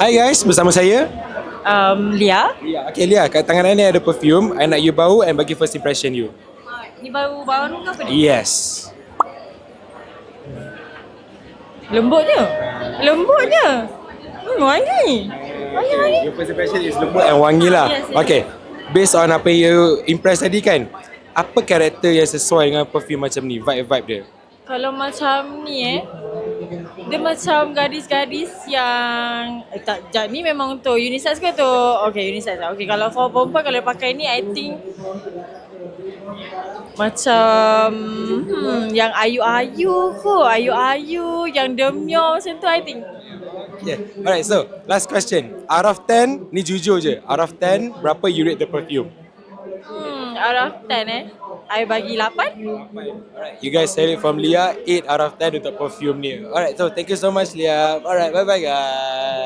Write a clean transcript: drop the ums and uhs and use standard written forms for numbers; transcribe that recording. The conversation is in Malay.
Hi guys, bersama saya Lia. Lia. Okay Lia, kat tangan ni ada perfume. I nak you bau and bagi first impression you. Ni baru ke apa ni? Yes. Lembutnya. Lembutnya. Wangi. Wangi. Your first impression is lembut and wangi lah. Yes, yes. Okay, based on apa you impress tadi kan, apa karakter yang sesuai dengan perfume macam ni, vibe-vibe dia? Kalau macam ni dia macam gadis-gadis yang tak, ni memang untuk unisex ke tu? Okay, unisex lah. Okay, kalau for perempuan kalau pakai ni I think macam yang ayu-ayu kot. Ayu-ayu yang demyo macam tu I think. Yeah. Alright, so last question. Out of 10, ni jujur je. Out of 10, berapa you rate the perfume? Out of 10 I bagi 8. Alright, you guys heard it from Lia. 8 out of 10 untuk perfume ni. Alright, so thank you so much Lia. Alright, bye bye guys.